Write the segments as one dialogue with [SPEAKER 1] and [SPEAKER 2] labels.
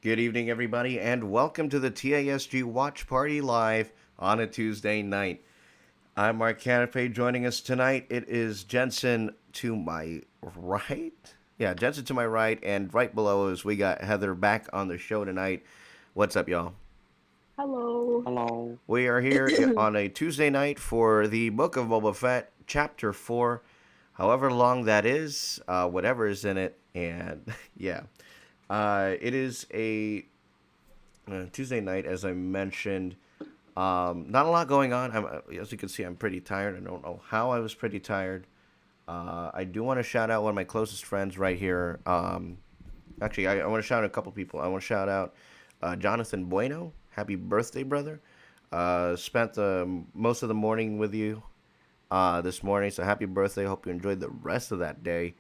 [SPEAKER 1] Good evening, everybody, and welcome to the TASG Watch Party Live on a Tuesday night. I'm Mark Canape. Joining us tonight, it is Jensen to my right. Yeah, Jensen to my right, and right below us, we got Heather back on the show tonight. What's up, y'all?
[SPEAKER 2] Hello.
[SPEAKER 3] Hello.
[SPEAKER 1] We are here on a Tuesday night for the Book of Boba Fett, Chapter 4, however long that is, whatever is in it, and yeah. It is a Tuesday night, as I mentioned. Not a lot going on. As you can see, I'm pretty tired. I don't know how I was pretty tired. I do want to shout out one of my closest friends right here. Actually, I want to shout out a couple people. I want to shout out Jonathan Bueno. Happy birthday, brother. Spent most of the morning with you this morning, so happy birthday. Hope you enjoyed the rest of that day.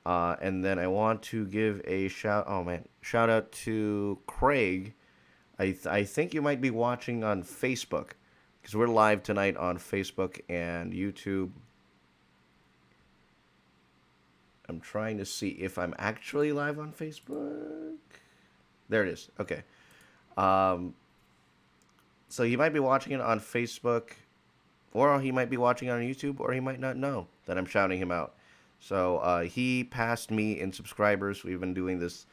[SPEAKER 1] And then I want to give a shout out to Craig. I think you might be watching on Facebook because we're live tonight on Facebook and YouTube. I'm trying to see if I'm actually live on Facebook. There it is. Okay. Um, so he might be watching it on Facebook, or he might be watching it on YouTube, or he might not know that I'm shouting him out. So he passed me in subscribers. We've been doing this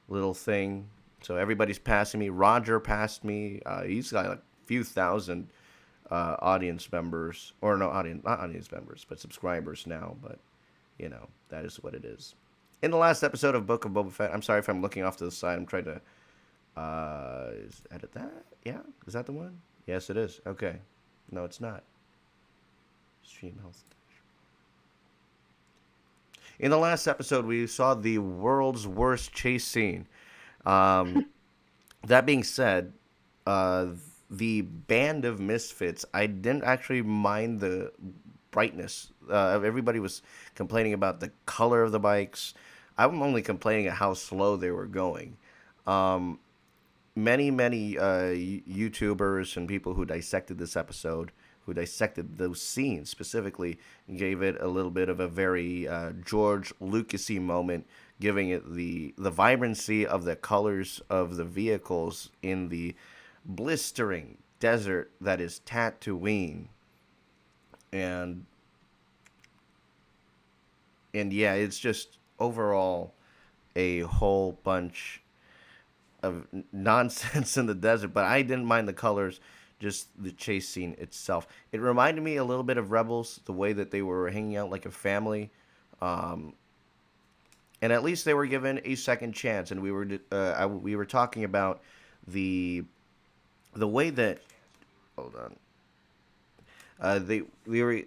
[SPEAKER 1] little thing. So everybody's passing me. Roger passed me. He's got like a few thousand audience members, or no, not audience members, but subscribers now. But that is what it is. In the last episode of Book of Boba Fett, I'm sorry if I'm looking off to the side. I'm trying to edit that. Yeah, is that the one? Yes, it is. Okay, no, it's not. Stream health. In the last episode, we saw the world's worst chase scene. Um, that being said, uh, the band of misfits, I didn't actually mind the brightness. Everybody was complaining about the color of the bikes. I'm only complaining at how slow they were going. Um, many YouTubers and people who dissected this episode, who dissected those scenes specifically, gave it a little bit of a very George Lucasy moment, giving it the vibrancy of the colors of the vehicles in the blistering desert that is Tatooine, and yeah, it's just overall a whole bunch of nonsense in the desert, but I didn't mind the colors, just the chase scene itself. It reminded me a little bit of Rebels, the way that they were hanging out like a family, um, and at least they were given a second chance. And we were talking about the the way that hold on, they we were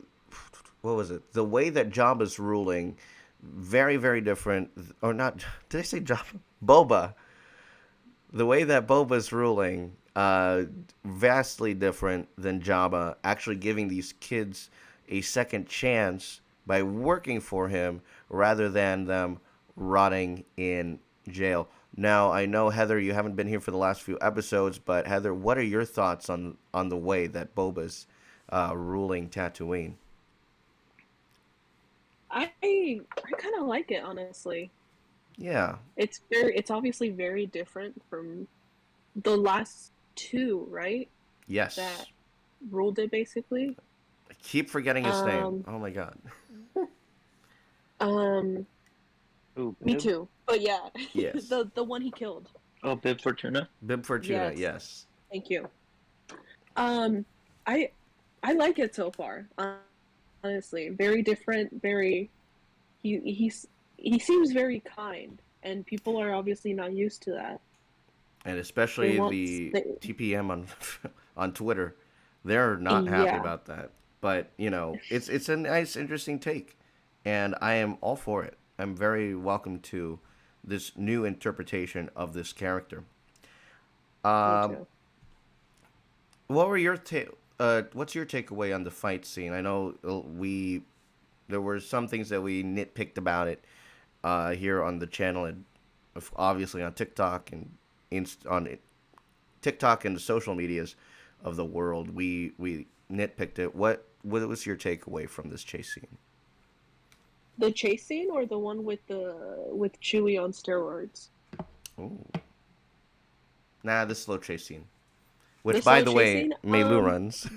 [SPEAKER 1] what was it? The way that Jabba's ruling, very different, or not? Did I say Jabba? Boba, the way that Boba's ruling, vastly different than Jabba actually giving these kids a second chance by working for him rather than them rotting in jail. Now, I know, Heather, you haven't been here for the last few episodes, but Heather, what are your thoughts on the way that Boba's ruling Tatooine?
[SPEAKER 2] I kind of like it, honestly.
[SPEAKER 1] Yeah.
[SPEAKER 2] It's obviously very different from the last two, right?
[SPEAKER 1] Yes.
[SPEAKER 2] That ruled it basically.
[SPEAKER 1] I keep forgetting his name.
[SPEAKER 2] Um
[SPEAKER 1] Oh my god.
[SPEAKER 2] um
[SPEAKER 3] Oh,
[SPEAKER 2] Me
[SPEAKER 3] Bib.
[SPEAKER 2] too. But yeah,
[SPEAKER 1] Yes.
[SPEAKER 2] the one he killed.
[SPEAKER 3] Oh, Bib Fortuna.
[SPEAKER 1] Bib Fortuna.
[SPEAKER 2] Yes.
[SPEAKER 1] Yes.
[SPEAKER 2] Thank you. Um I I like it so far. Honestly, very different, very he seems very kind, and people are obviously not used to that.
[SPEAKER 1] And
[SPEAKER 2] They
[SPEAKER 1] especially
[SPEAKER 2] want
[SPEAKER 1] the
[SPEAKER 2] they,
[SPEAKER 1] TPM on on Twitter, they're not happy
[SPEAKER 2] yeah.
[SPEAKER 1] about that. But it's a nice, interesting take, and I am all for it. I'm very welcome to this new interpretation of this character.
[SPEAKER 2] Me
[SPEAKER 1] Um,
[SPEAKER 2] too.
[SPEAKER 1] what were your what's your takeaway on the fight scene? I know we there were some things that we nitpicked about it here on the channel, and obviously on TikTok and on TikTok and the social medias of the world. We nitpicked it. What was your takeaway from this chase scene?
[SPEAKER 2] The chase scene or the one with Chewie on steroids?
[SPEAKER 1] Ooh. Nah, the slow chase scene. Which,
[SPEAKER 2] The
[SPEAKER 1] by
[SPEAKER 2] slow
[SPEAKER 1] the way,
[SPEAKER 2] chasing.
[SPEAKER 1] Mei-Lu runs.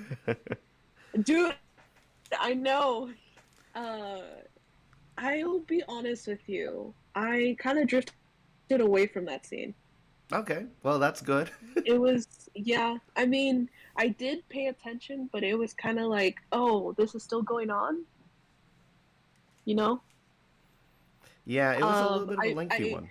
[SPEAKER 2] Dude, I know. Uh, I'll be honest with you. I kind of drifted away from that scene.
[SPEAKER 1] Okay, well, that's good.
[SPEAKER 2] It was, yeah. I mean, I did pay attention, but it was kind of like, oh, this is still going on, you know?
[SPEAKER 1] Yeah, it was a little bit of a
[SPEAKER 2] I,
[SPEAKER 1] lengthy
[SPEAKER 2] I,
[SPEAKER 1] one.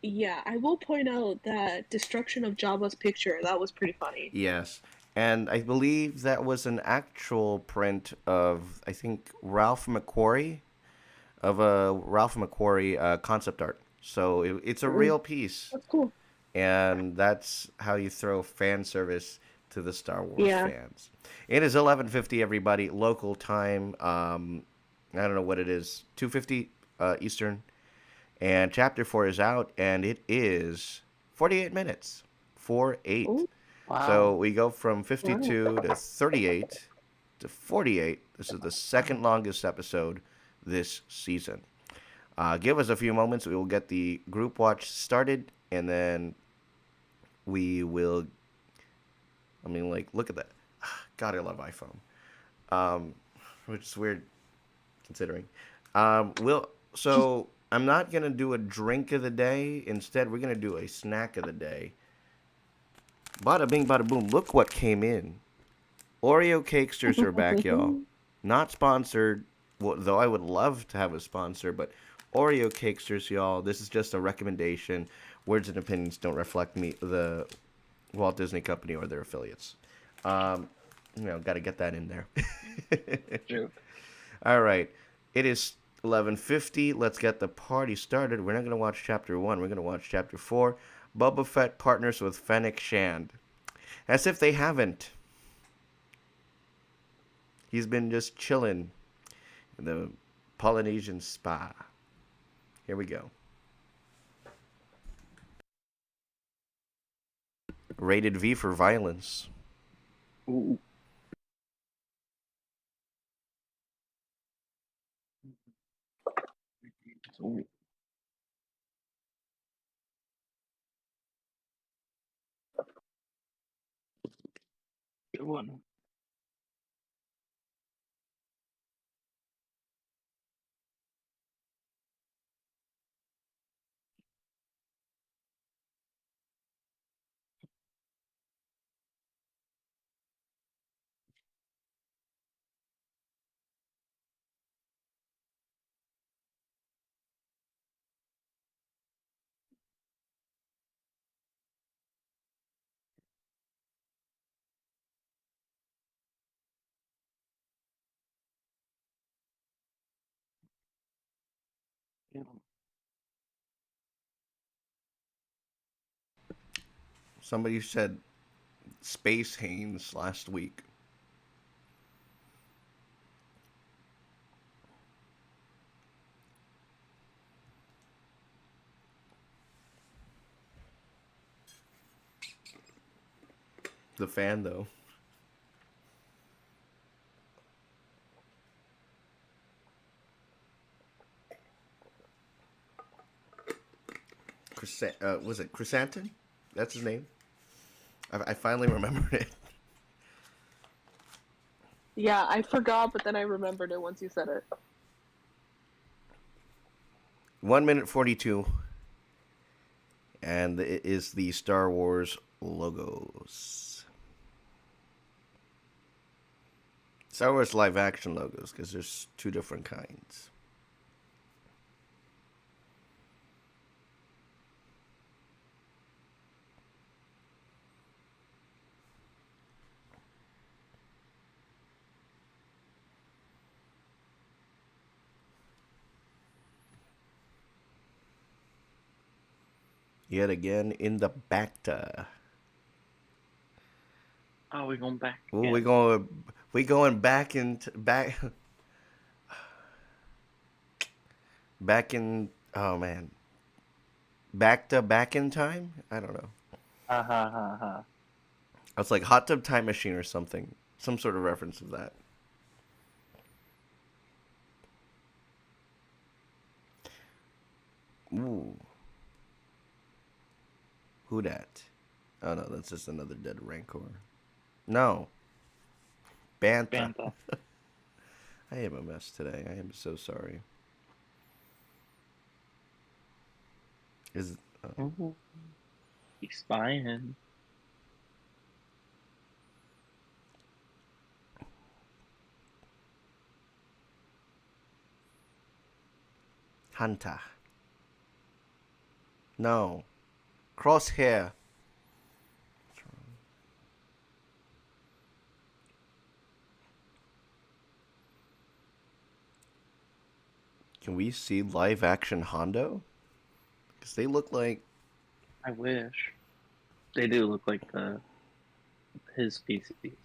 [SPEAKER 2] yeah, I will point out that destruction of Jabba's picture, that was pretty funny.
[SPEAKER 1] Yes. And I believe that was an actual print of, I think, Ralph McQuarrie concept art. So it's a
[SPEAKER 2] Mm,
[SPEAKER 1] real piece.
[SPEAKER 2] that's cool.
[SPEAKER 1] And that's how you throw fan service to the Star Wars
[SPEAKER 2] Yeah.
[SPEAKER 1] fans. It is 11:50, everybody, local time. I don't know what it is, 2:50 Eastern. And chapter 4 is out, and it is 48 minutes. 4-8.
[SPEAKER 2] Oh,
[SPEAKER 1] So
[SPEAKER 3] Wow.
[SPEAKER 1] we go from
[SPEAKER 2] wow.
[SPEAKER 1] 52 to 38 to 48. This is the second longest episode this season. Give us a few moments. We will get the group watch started, and then we will. I mean, like, look at that. God, I love iPhone. Um, which is weird considering. So I'm not gonna do a drink of the day. Instead, we're gonna do a snack of the day. Bada bing, bada boom. Look what came in. Oreo cakesters are back, y'all. Not sponsored, well, though I would love to have a sponsor, but Oreo cakesters, y'all. This is just a recommendation. Words and opinions don't reflect the Walt Disney Company or their affiliates. Um, got to get that in there.
[SPEAKER 3] True.
[SPEAKER 1] All right, it is 11:50. Let's get the party started. We're not gonna watch chapter 1. We're gonna watch chapter 4. Boba Fett partners with Fennec Shand, as if they haven't. He's been just chilling in the Polynesian spa. Here we go. Rated V for violence.
[SPEAKER 3] Ooh. Ooh. Good one. Yeah.
[SPEAKER 1] Somebody said Space Haynes last week. The fan, though. Was it Chrysanthemum? That's his name? I finally remembered it.
[SPEAKER 2] Yeah, I forgot, but then I remembered it once you said it.
[SPEAKER 1] 1 minute 42. And it is the Star Wars logos. Star Wars live action logos, because there's two different kinds. Yet again in the Bacta.
[SPEAKER 3] Oh, we're going back
[SPEAKER 1] Ooh,
[SPEAKER 3] again.
[SPEAKER 1] we going back in oh man. Back in time? I don't know.
[SPEAKER 3] Ha ha ha ha.
[SPEAKER 1] It's like Hot Tub Time Machine or something. Some sort of reference of that. Ooh. Who dat? Oh no, that's just another dead rancor. No, Bantha.
[SPEAKER 3] Bantha.
[SPEAKER 1] I am a mess today. I am so sorry. Is
[SPEAKER 3] Ooh, he's spying.
[SPEAKER 1] Hanta? No, Crosshair. Can we see live action Hondo? Because they look like.
[SPEAKER 3] I wish. They do look like his species.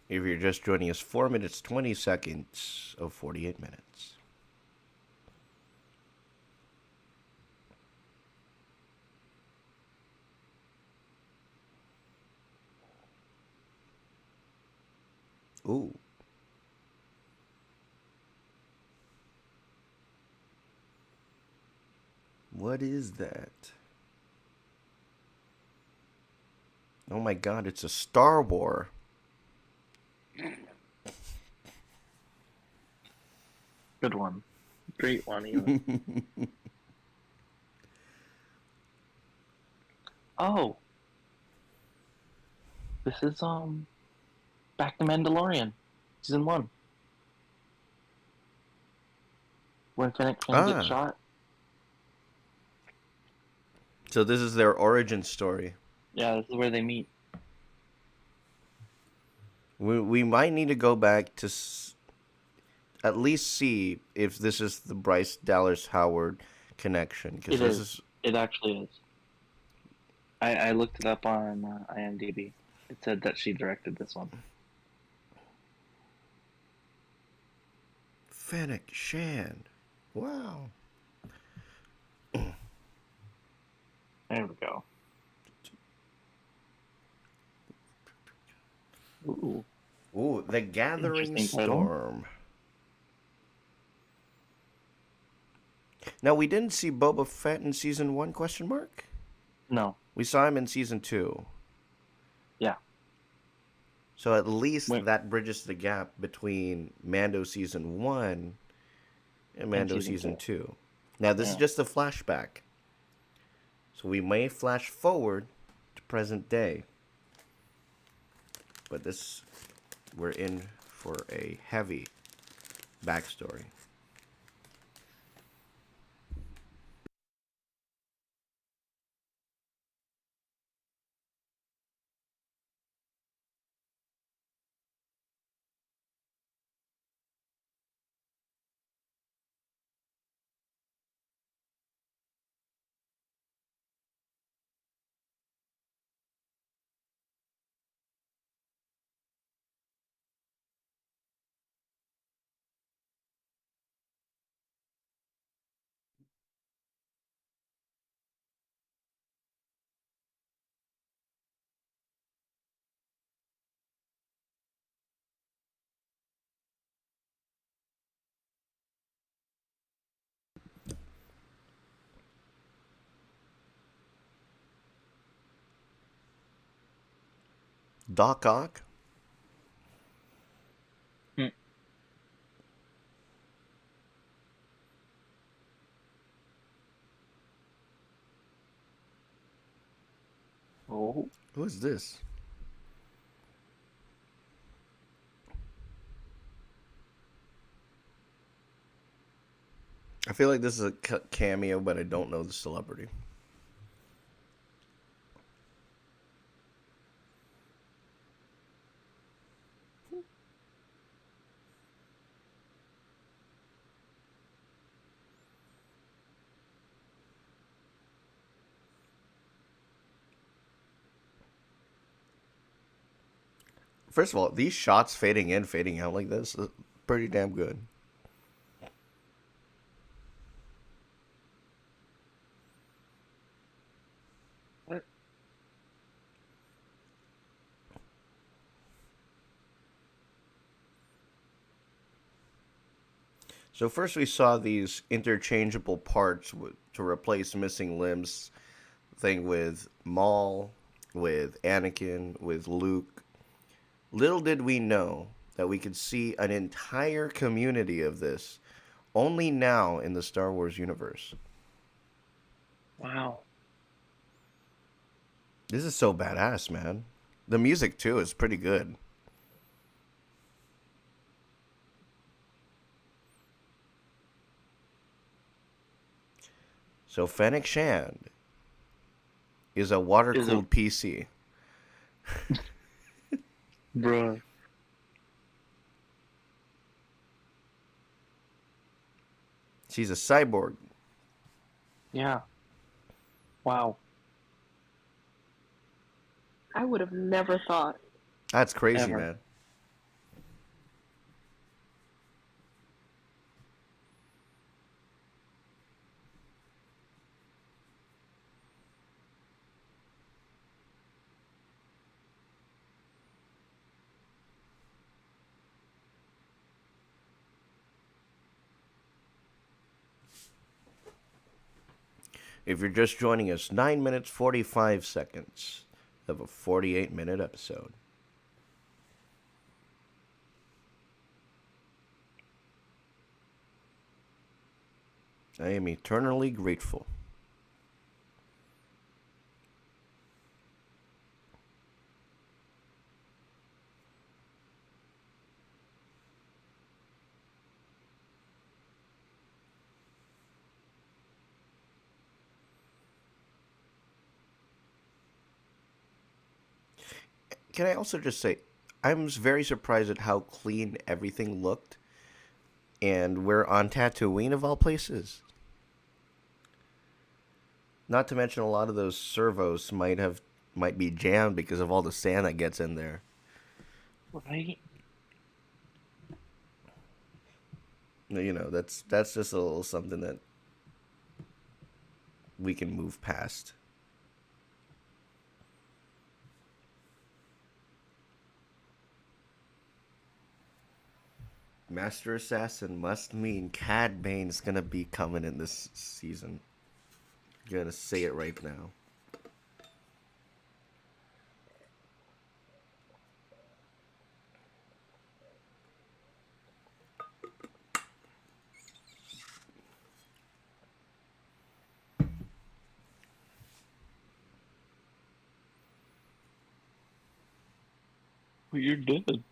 [SPEAKER 1] If you're just joining us, 4 minutes, 20 seconds of 48 minutes. Ooh. What is that? Oh my god, it's a Star War.
[SPEAKER 3] Good one. Great one, even. Oh, this is back to Mandalorian, season 1. When Fennec Shand gets
[SPEAKER 1] Ah,
[SPEAKER 3] shot.
[SPEAKER 1] so this is their origin story.
[SPEAKER 3] Yeah, this is where they meet.
[SPEAKER 1] We might need to go back to at least see if this is the Bryce Dallas Howard connection. Because
[SPEAKER 3] It
[SPEAKER 1] this
[SPEAKER 3] is.
[SPEAKER 1] is.
[SPEAKER 3] It actually is. I looked it up on IMDb. It said that she directed this one.
[SPEAKER 1] Fennec Shand. Wow.
[SPEAKER 3] There we go. Ooh,
[SPEAKER 1] Ooh, The Gathering
[SPEAKER 3] interesting title.
[SPEAKER 1] Storm. Now, we didn't see Boba Fett in season 1, question mark?
[SPEAKER 3] No.
[SPEAKER 1] We saw him in season 2.
[SPEAKER 3] Yeah.
[SPEAKER 1] So at least
[SPEAKER 3] Wait,
[SPEAKER 1] that bridges the gap between Mando season 1 and
[SPEAKER 3] in
[SPEAKER 1] Mando
[SPEAKER 3] season
[SPEAKER 1] season
[SPEAKER 3] 2.
[SPEAKER 1] 2. Now, this is
[SPEAKER 3] Yeah.
[SPEAKER 1] just a flashback. So we may flash forward to present day. But this, we're in for a heavy backstory. Doc Ock?
[SPEAKER 3] Hmm. Oh.
[SPEAKER 1] Who is this? I feel like this is a cameo, but I don't know the celebrity. First of all, these shots fading in, fading out like this, is pretty damn good.
[SPEAKER 3] What?
[SPEAKER 1] So first we saw these interchangeable parts to replace missing limbs thing with Maul, with Anakin, with Luke. Little did we know that we could see an entire community of this only now in the Star Wars universe.
[SPEAKER 3] Wow.
[SPEAKER 1] This is so badass, man. The music too is pretty good. So Fennec Shand is a water
[SPEAKER 3] Is a
[SPEAKER 1] cooled PC.
[SPEAKER 3] bruh.
[SPEAKER 1] She's a cyborg.
[SPEAKER 3] Yeah. Wow.
[SPEAKER 2] I would have never thought.
[SPEAKER 1] That's crazy,
[SPEAKER 3] Ever.
[SPEAKER 1] man. If you're just joining us, 9 minutes 45 seconds of a 48-minute episode. I am eternally grateful. Can I also just say, I'm very surprised at how clean everything looked, and we're on Tatooine of all places. Not to mention a lot of those servos might be jammed because of all the sand that gets in there.
[SPEAKER 3] Right?
[SPEAKER 1] You know, that's just a little something that we can move past. Master Assassin must mean Cad Bane's gonna be coming in this season. I'm gonna say it right now.
[SPEAKER 3] Well, you're dead.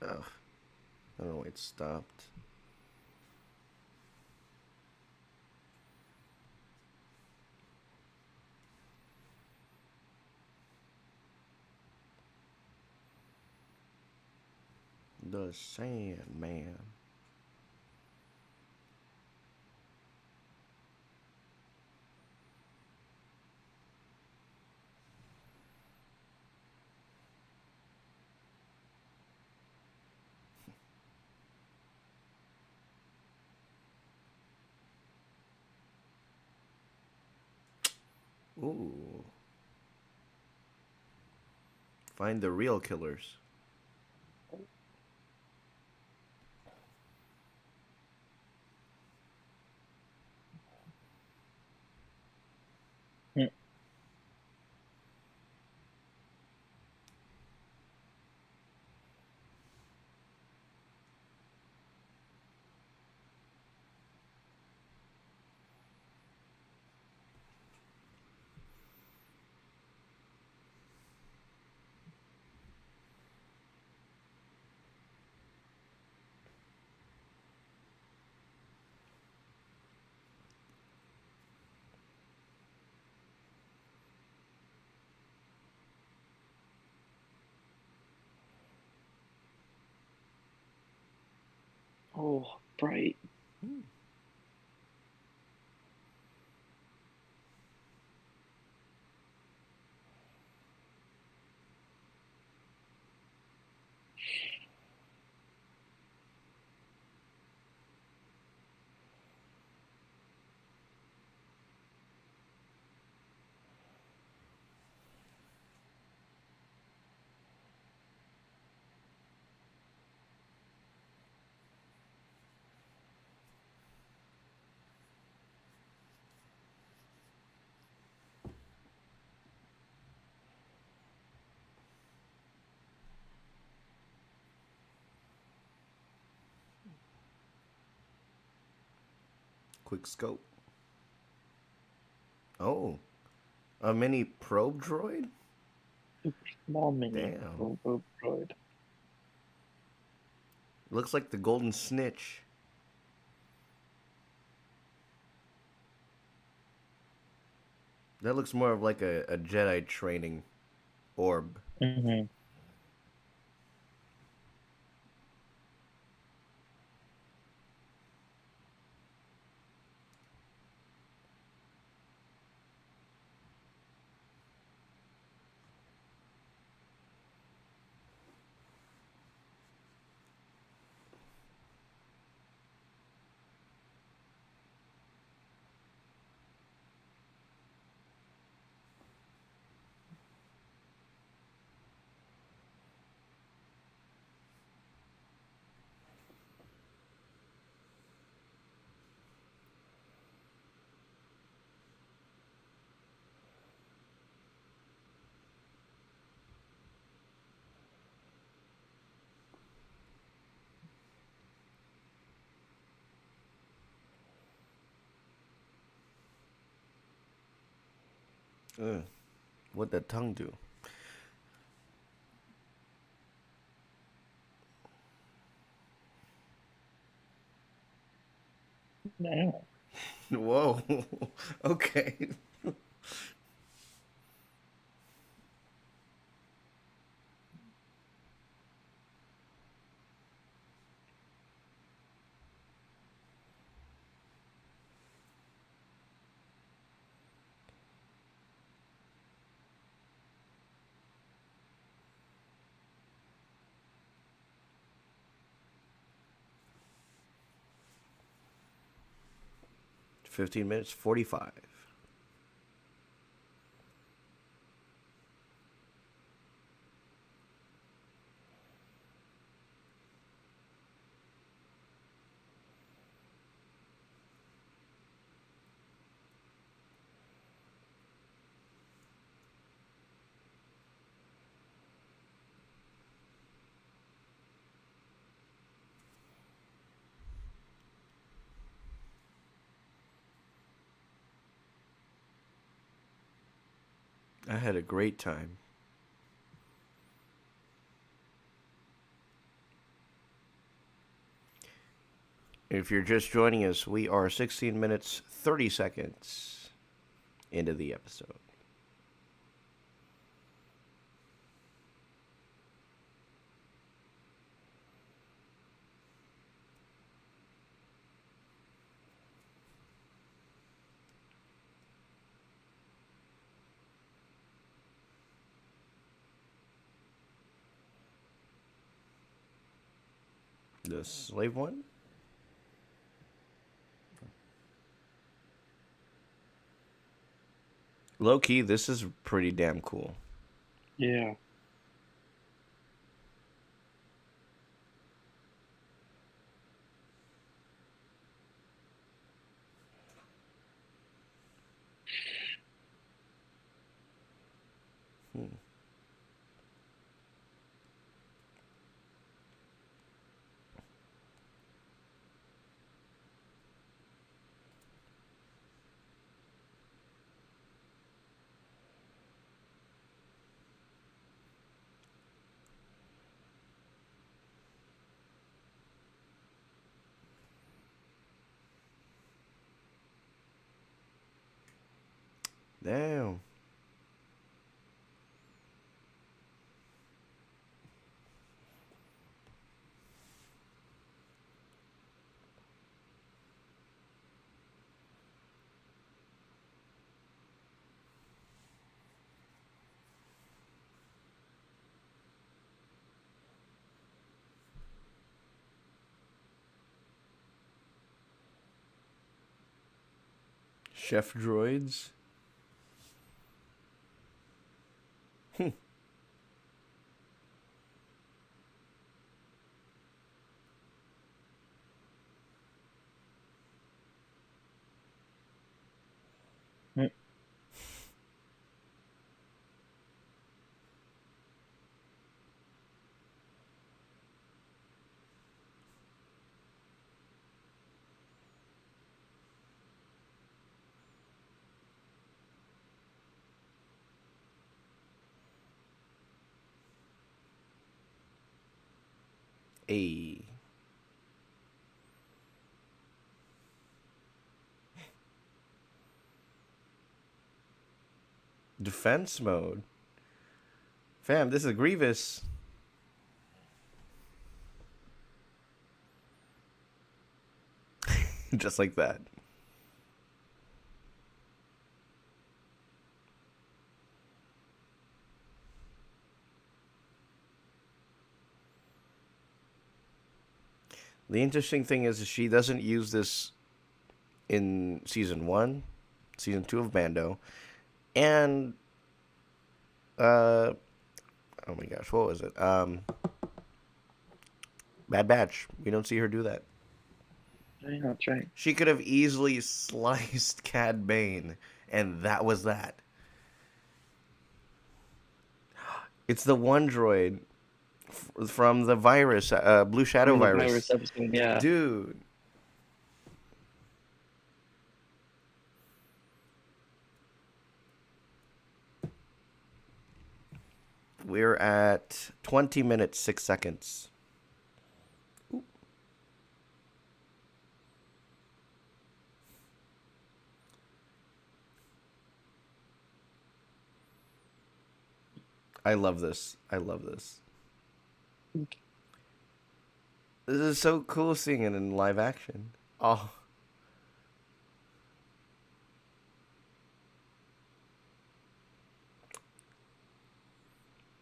[SPEAKER 1] Oh, I don't know why it stopped. The Sandman. Ooh. Find the real killers.
[SPEAKER 3] Hmm. Oh, bright.
[SPEAKER 1] quick scope. Oh, a mini probe droid?
[SPEAKER 3] Super small mini
[SPEAKER 1] Damn.
[SPEAKER 3] robo droid.
[SPEAKER 1] Looks like the golden snitch. That looks more of like a Jedi training orb.
[SPEAKER 3] Mm-hmm.
[SPEAKER 1] What'd that tongue do?
[SPEAKER 3] Now.
[SPEAKER 1] Whoa. Okay. 15 minutes, 45. I had a great time. If you're just joining us, we are 16 minutes, 30 seconds into the episode. The slave one? Low key, this is pretty damn cool.
[SPEAKER 3] Yeah.
[SPEAKER 1] Hmm. Damn. Chef droids?
[SPEAKER 3] Mm.
[SPEAKER 1] A defense mode. Fam, this is Grievous. Just like that. The interesting thing is she doesn't use this in season 1, season 2 of Mando, and uh oh my gosh, what was it? Bad Batch. We don't see her do that.
[SPEAKER 3] Yeah, that's right.
[SPEAKER 1] She could have easily sliced Cad Bane, and that was that. It's the one droid from the virus, Blue Shadow
[SPEAKER 3] From the
[SPEAKER 1] virus.
[SPEAKER 3] virus episode, yeah.
[SPEAKER 1] Dude. We're at 20 minutes, 6 seconds. Ooh. I love this. I love this. This is so cool seeing it in live action. Oh.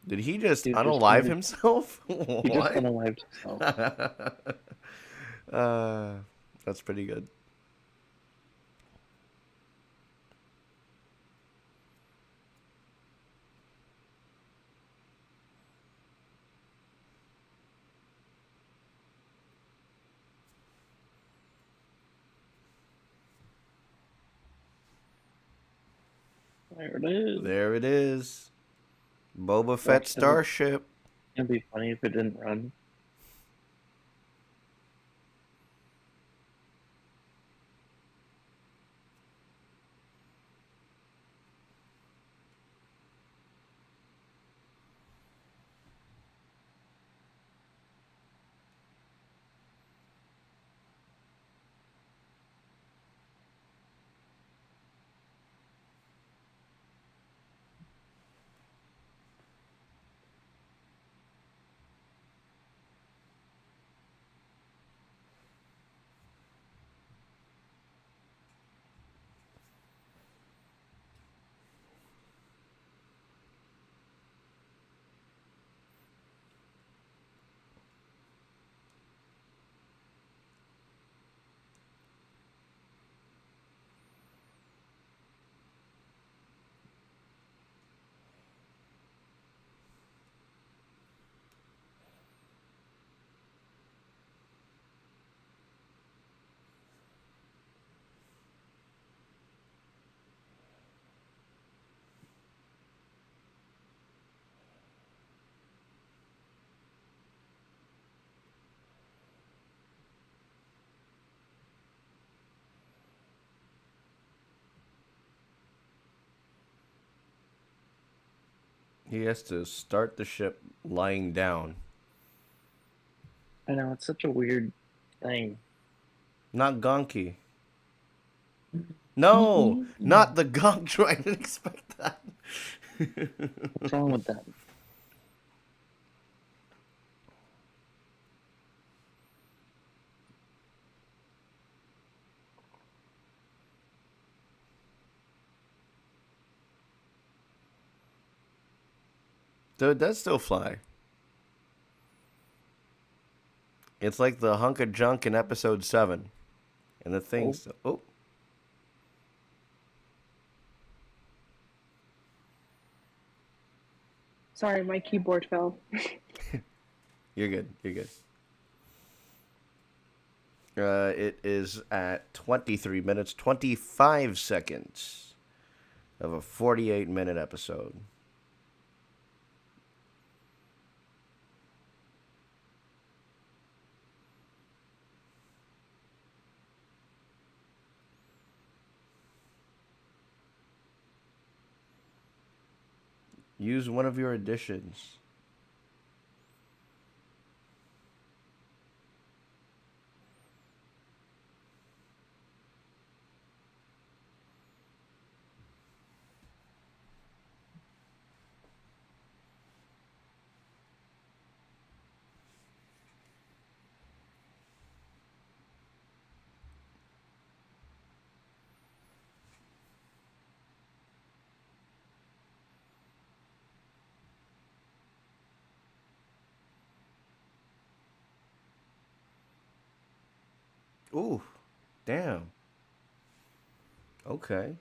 [SPEAKER 1] Did he just
[SPEAKER 3] Dude,
[SPEAKER 1] unalive himself?
[SPEAKER 3] He just
[SPEAKER 1] What?
[SPEAKER 3] unalived himself.
[SPEAKER 1] uh, that's pretty good.
[SPEAKER 3] There it is.
[SPEAKER 1] There it is. Boba Fett starship.
[SPEAKER 3] It'd be funny if it didn't run.
[SPEAKER 1] He has to start the ship lying down.
[SPEAKER 3] I know, it's such a weird thing.
[SPEAKER 1] Not Gonky. No, not the Gonk droid. I didn't expect that.
[SPEAKER 3] What's wrong with that?
[SPEAKER 1] So it does still fly. It's like the hunk of junk in episode 7. And the thing still... Oh.
[SPEAKER 2] Sorry, my keyboard fell.
[SPEAKER 1] You're good. You're good. It is at 23 minutes, 25 seconds of a 48-minute episode. Use one of your additions. Ooh, damn. Okay.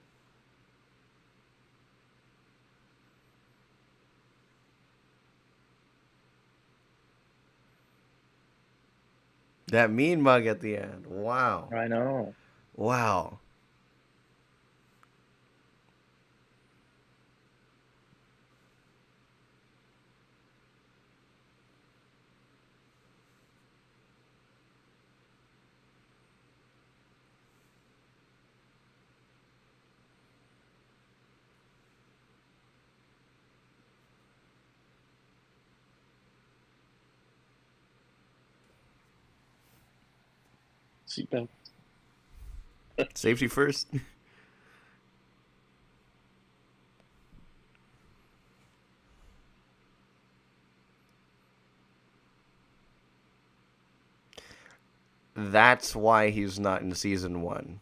[SPEAKER 1] That mean mug at the end. Wow.
[SPEAKER 3] I know.
[SPEAKER 1] Wow.
[SPEAKER 3] Seatbelt.
[SPEAKER 1] Safety first. That's why he's not in season one.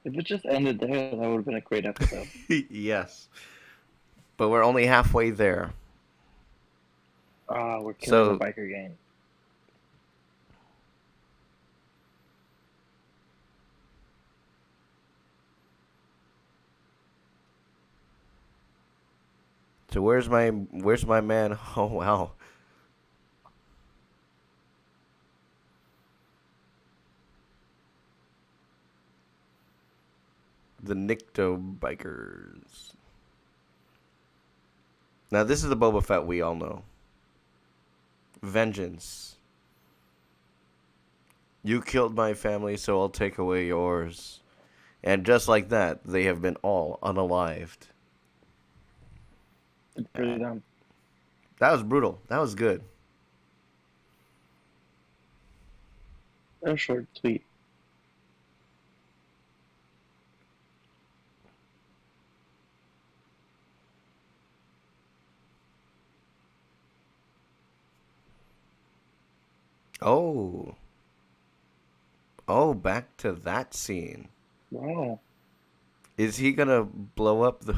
[SPEAKER 3] If it just ended there, that would have been a great episode.
[SPEAKER 1] Yes. But we're only halfway there.
[SPEAKER 3] Ah, we're killing the
[SPEAKER 1] So,
[SPEAKER 3] biker gang.
[SPEAKER 1] so where's my man? Oh wow. The Nikto bikers. Now this is the Boba Fett we all know. Vengeance. You killed my family, so I'll take away yours. And just like that, they have been all unalived.
[SPEAKER 3] It's pretty dumb.
[SPEAKER 1] That was brutal. That was good.
[SPEAKER 3] That was short, sweet.
[SPEAKER 1] Oh. Oh, back to that scene.
[SPEAKER 3] Wow.
[SPEAKER 1] Is he gonna blow up the...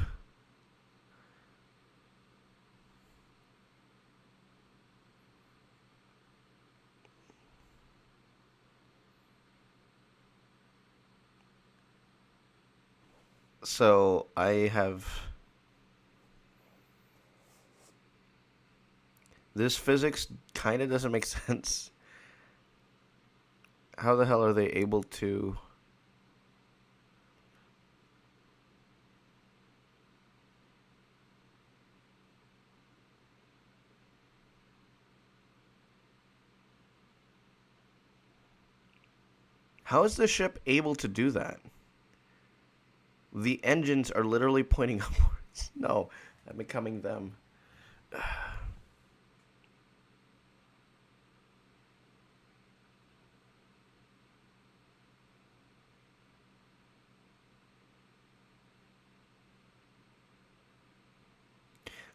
[SPEAKER 1] So, I have... This physics kind of doesn't make sense. How the hell are they able to... How is the ship able to do that? The engines are literally pointing upwards. No, I'm becoming them.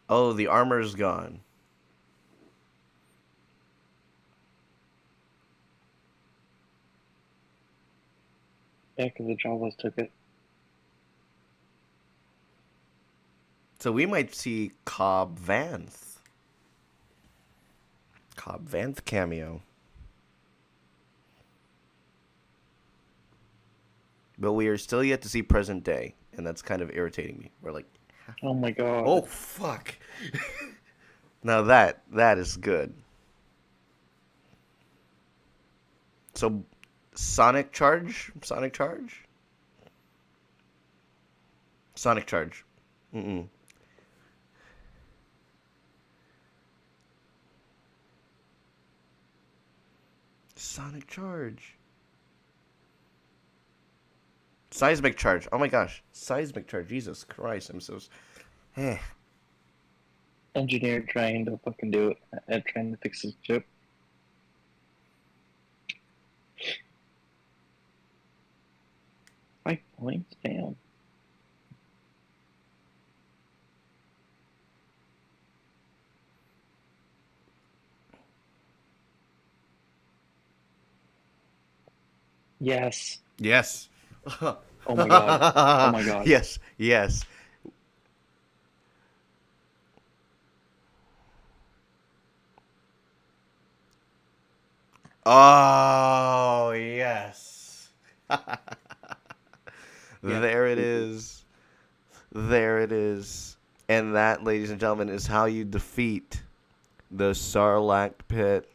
[SPEAKER 1] Oh, the armor's gone.
[SPEAKER 3] Yeah, because the Jawas took it.
[SPEAKER 1] So we might see Cobb Vanth. Cobb Vanth cameo. But we are still yet to see present day, and that's kind of irritating me. We're like,
[SPEAKER 3] Oh my god.
[SPEAKER 1] oh fuck. Now that is good. So Sonic Charge? Sonic Charge? Sonic Charge. Mm-mm. Sonic Charge. Seismic Charge. Oh my gosh. Seismic Charge. Jesus Christ. I'm so... Eh.
[SPEAKER 3] Engineer trying to fucking do it and trying to fix his chip. 5 points? Damn. Yes.
[SPEAKER 1] Yes.
[SPEAKER 3] Oh my god. Oh my god.
[SPEAKER 1] Yes, yes. Oh, yes.
[SPEAKER 3] Yeah.
[SPEAKER 1] There it
[SPEAKER 3] GG.
[SPEAKER 1] is. There it is. And that, ladies and gentlemen, is how you defeat the Sarlacc pit.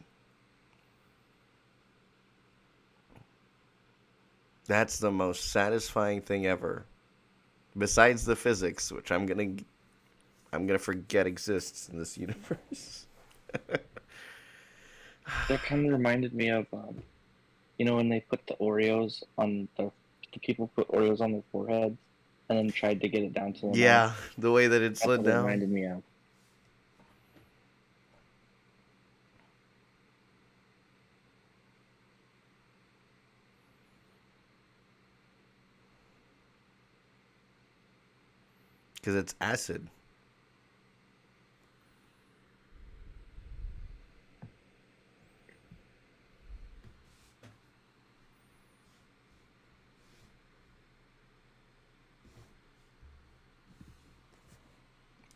[SPEAKER 1] That's the most satisfying thing ever. Besides the physics, which I'm gonna forget exists in this universe.
[SPEAKER 3] That kind of reminded me of, when they put the Oreos on the people put Oreos on their foreheads and then tried to get it down to their mouth.
[SPEAKER 1] Yeah, the way that it
[SPEAKER 3] That's
[SPEAKER 1] slid
[SPEAKER 3] what it
[SPEAKER 1] down.
[SPEAKER 3] reminded me of.
[SPEAKER 1] Because it's acid.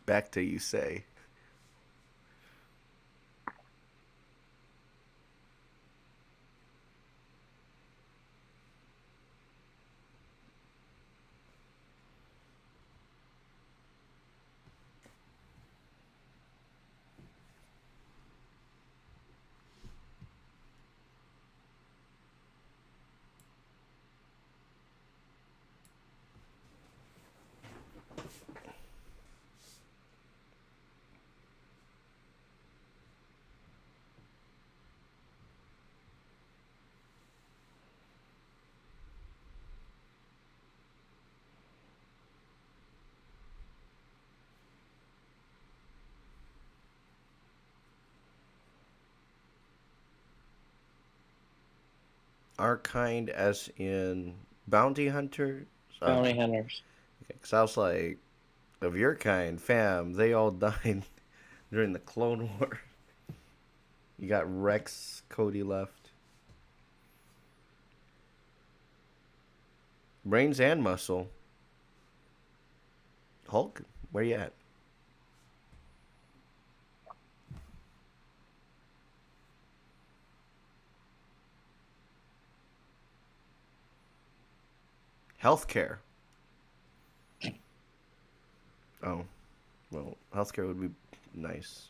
[SPEAKER 1] Back to you say. Our kind, as in bounty hunters.
[SPEAKER 3] Bounty hunters.
[SPEAKER 1] Because I was like, of your kind, fam, they all died during the Clone War. You got Rex, Cody left. Brains and muscle. Hulk, where you at? Healthcare. Oh, well, healthcare would be nice.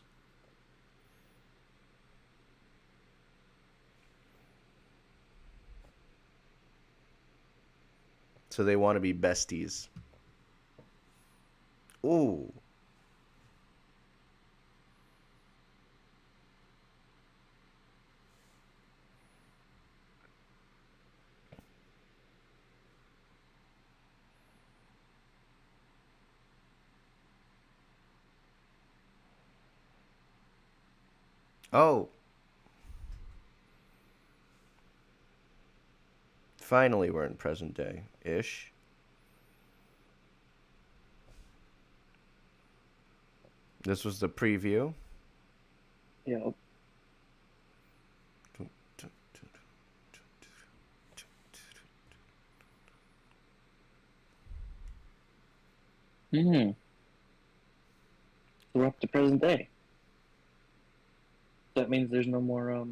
[SPEAKER 1] So they want to be besties. Ooh. Oh. Finally, we're in present day ish. This was the preview.
[SPEAKER 3] Yep. Hmm. We're up to present day. That means there's no more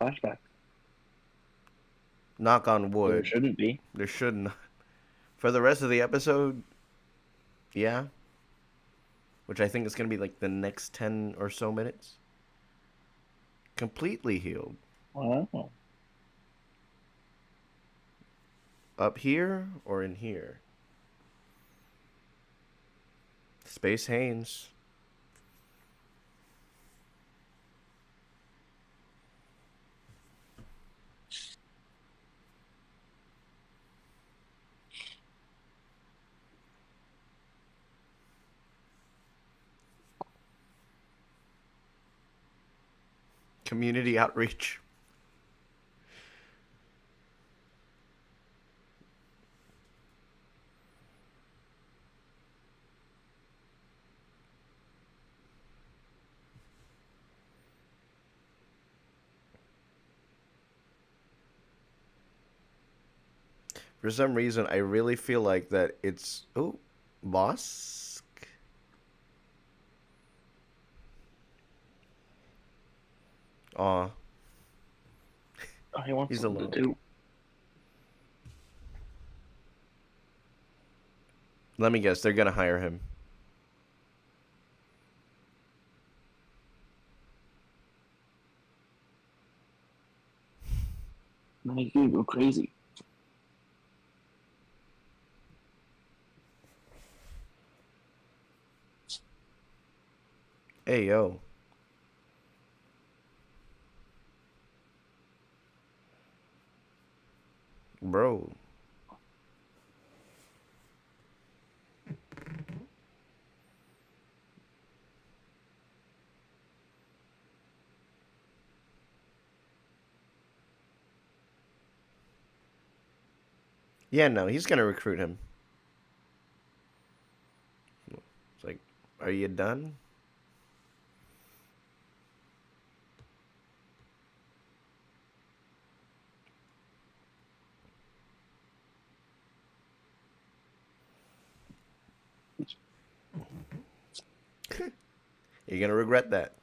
[SPEAKER 3] flashbacks.
[SPEAKER 1] Knock on
[SPEAKER 3] Or there
[SPEAKER 1] wood.
[SPEAKER 3] shouldn't be.
[SPEAKER 1] There shouldn't. For the rest of the episode, yeah. Which I think is going to be like the next 10 or so minutes. Completely healed.
[SPEAKER 3] Wow.
[SPEAKER 1] Up here or in here? Space Haynes. Community outreach. For some reason, I really feel like that it's boss. Aw,
[SPEAKER 3] Oh, he wants
[SPEAKER 1] he's
[SPEAKER 3] something to
[SPEAKER 1] alone.
[SPEAKER 3] do.
[SPEAKER 1] Let me guess, they're gonna hire him.
[SPEAKER 3] Now he's gonna go crazy.
[SPEAKER 1] Hey yo, bro. Yeah, no, he's gonna recruit him. It's like, are you done? You're gonna regret that.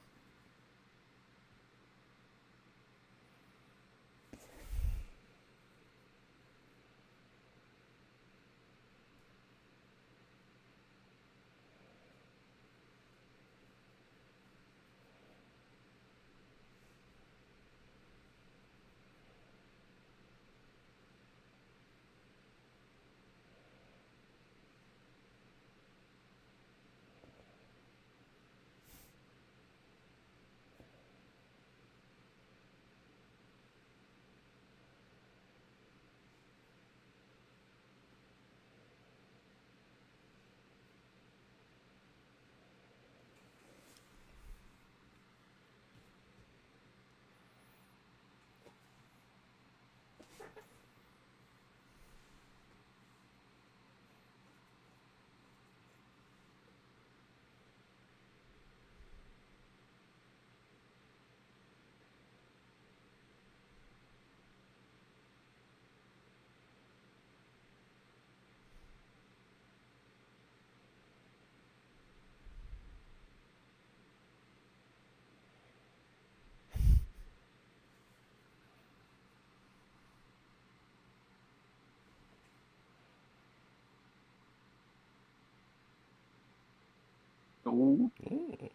[SPEAKER 3] Oh,
[SPEAKER 1] Ooh.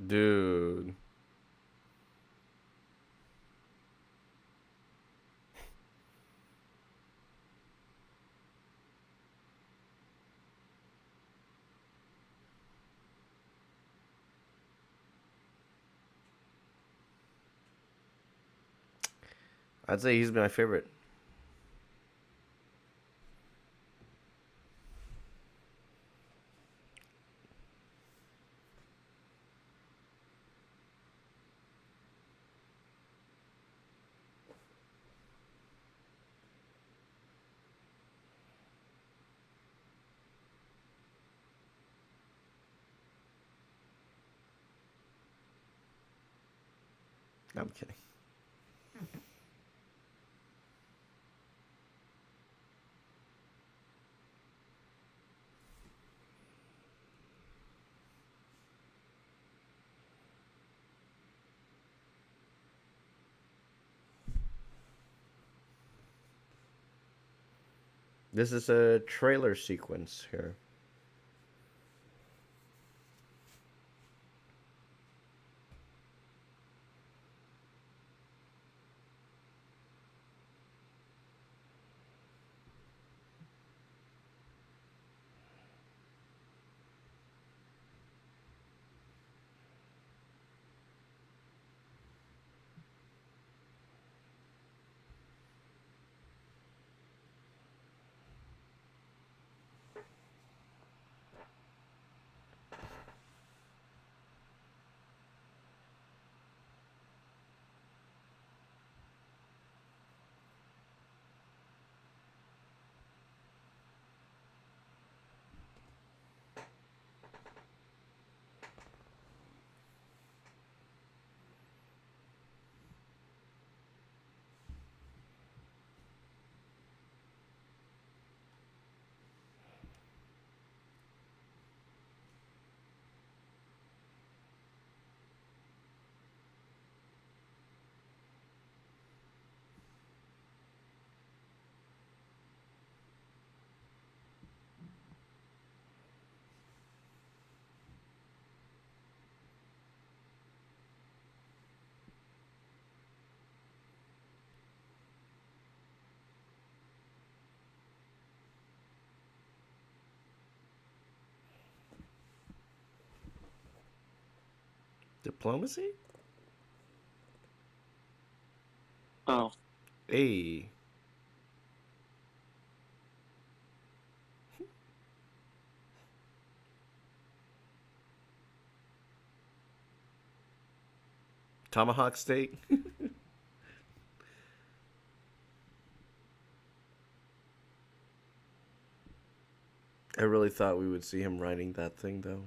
[SPEAKER 1] Dude. I'd say he's my favorite. I'm kidding. This is a trailer sequence here. Diplomacy?
[SPEAKER 3] Oh,
[SPEAKER 1] Hey. Tomahawk steak? I really thought we would see him riding that thing, though.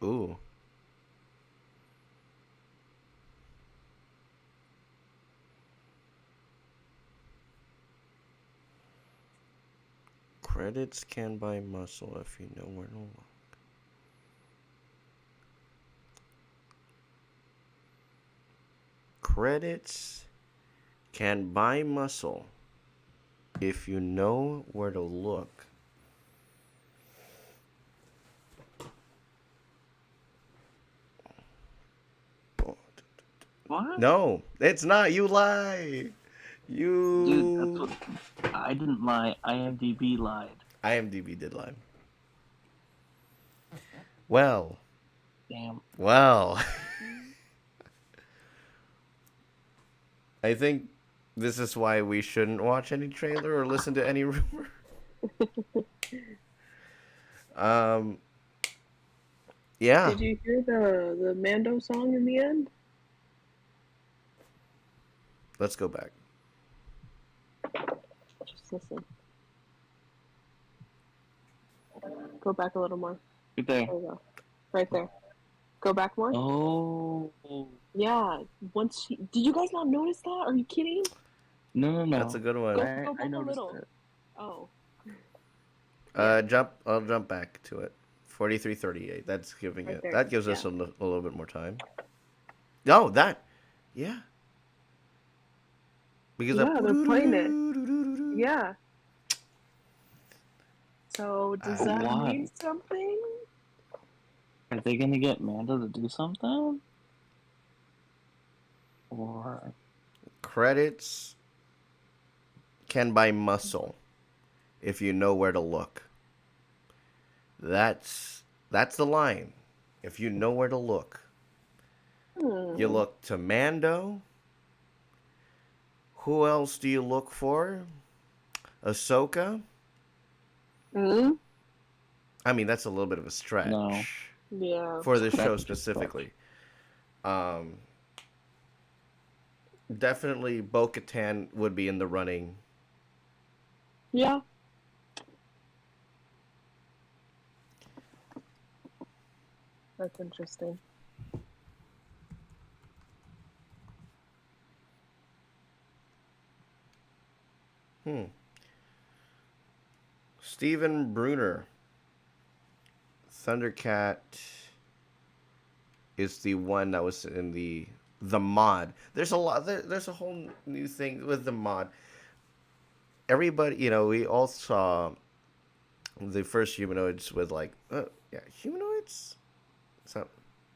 [SPEAKER 1] Ooh. Credits can buy muscle if you know where to look. Credits can buy muscle if you know where to look.
[SPEAKER 3] what?
[SPEAKER 1] No, it's not. You lie.
[SPEAKER 3] Dude, that's
[SPEAKER 1] You.
[SPEAKER 3] what I didn't lie. IMDb lied.
[SPEAKER 1] IMDb did lie. Well,
[SPEAKER 3] Damn.
[SPEAKER 1] well. I think this is why we shouldn't watch any trailer or listen to any rumor. Um, yeah.
[SPEAKER 2] Did you hear the Mando song in the end?
[SPEAKER 1] Let's go back.
[SPEAKER 2] Just listen. Go back a little more.
[SPEAKER 3] Right there.
[SPEAKER 2] There we go. Right there. Go back more.
[SPEAKER 3] Oh.
[SPEAKER 2] Yeah. Did you guys not notice that? Are you kidding?
[SPEAKER 3] No.
[SPEAKER 1] That's a good one.
[SPEAKER 2] Go
[SPEAKER 3] I
[SPEAKER 2] back a
[SPEAKER 3] noticed
[SPEAKER 2] little.
[SPEAKER 3] it.
[SPEAKER 2] Oh. Yeah.
[SPEAKER 1] I'll jump back to it. 43:38. That's giving
[SPEAKER 2] Right
[SPEAKER 1] it.
[SPEAKER 2] there.
[SPEAKER 1] That gives
[SPEAKER 2] Yeah.
[SPEAKER 1] us a little bit more time. No, that. Yeah. Because
[SPEAKER 2] Yeah, they're playing it. Yeah. So does
[SPEAKER 1] I-
[SPEAKER 2] that
[SPEAKER 3] Why?
[SPEAKER 2] mean something?
[SPEAKER 3] Are they gonna get Mando to do something? Or
[SPEAKER 1] Credits can buy muscle if you know where to look. That's the line. If you know where to look, you
[SPEAKER 2] Hmm.
[SPEAKER 1] look to Mando. Who else do you look for? Ahsoka.
[SPEAKER 2] Hmm.
[SPEAKER 1] I mean, that's a little bit of a
[SPEAKER 3] No,
[SPEAKER 1] stretch
[SPEAKER 2] Yeah.
[SPEAKER 1] for this show
[SPEAKER 3] that's too much.
[SPEAKER 1] specifically. Um, Definitely Bo Katan would be in the running.
[SPEAKER 2] Yeah. That's interesting.
[SPEAKER 1] Hmm. Steven Bruner, Thundercat is the one that was in the mod. There's a lot. There's a whole new thing with the mod. Everybody, we all saw the first humanoids with like, yeah, humanoids, some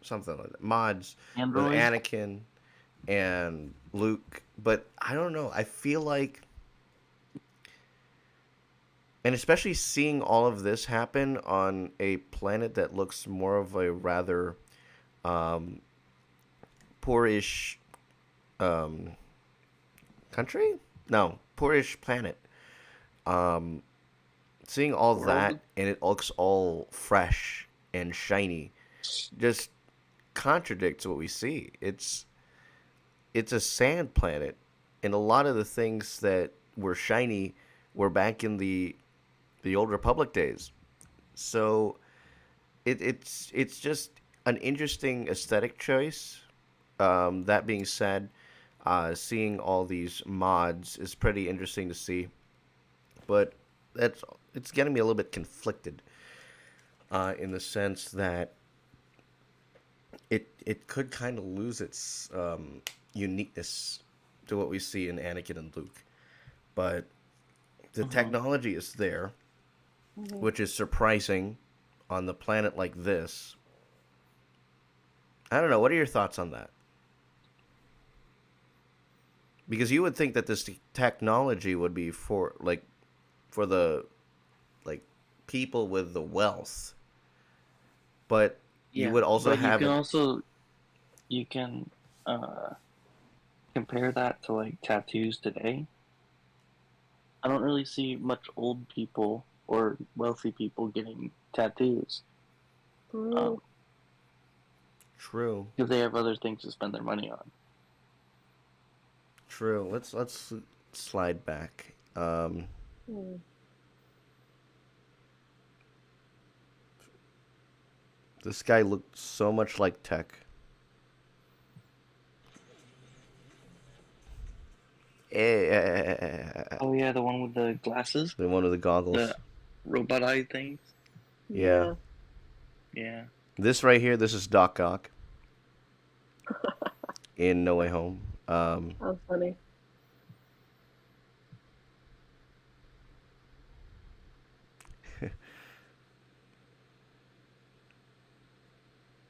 [SPEAKER 1] something like that. Mods with
[SPEAKER 3] Android?
[SPEAKER 1] Anakin and Luke, but I don't know. I feel like, and especially seeing all of this happen on a planet that looks more of a rather um, poorish um, country? No, poorish planet. Um, Seeing all
[SPEAKER 3] World?
[SPEAKER 1] that and it looks all fresh and shiny just contradicts what we see. It's a sand planet, and a lot of the things that were shiny were back in the old Republic days. So it's just an interesting aesthetic choice. That being said, seeing all these mods is pretty interesting to see, but that's it's getting me a little bit conflicted in the sense that it could kind of lose its uniqueness to what we see in Anakin and Luke, but the
[SPEAKER 3] Uh-huh.
[SPEAKER 1] technology is there,
[SPEAKER 2] Hmm.
[SPEAKER 1] which is surprising on the planet like this. I don't know. What are your thoughts on that? Because you would think that this technology would be for the like people with the wealth, but you
[SPEAKER 3] Yeah,
[SPEAKER 1] would also
[SPEAKER 3] but
[SPEAKER 1] have it.
[SPEAKER 3] you can uh compare that to like tattoos today. I don't really see much old people or wealthy people getting tattoos
[SPEAKER 2] Mm.
[SPEAKER 1] True,
[SPEAKER 3] because they have other things to spend their money on.
[SPEAKER 1] true. Let's slide back.
[SPEAKER 2] Mm.
[SPEAKER 1] This guy looked so much like Tech. Eh,
[SPEAKER 3] Oh yeah, the one with the glasses,
[SPEAKER 1] the one with the
[SPEAKER 3] the
[SPEAKER 1] goggles.
[SPEAKER 3] robot eye things.
[SPEAKER 1] Yeah.
[SPEAKER 2] Yeah.
[SPEAKER 3] Yeah.
[SPEAKER 1] This right here, this is Doc Ock in No Way Home.
[SPEAKER 2] That's funny.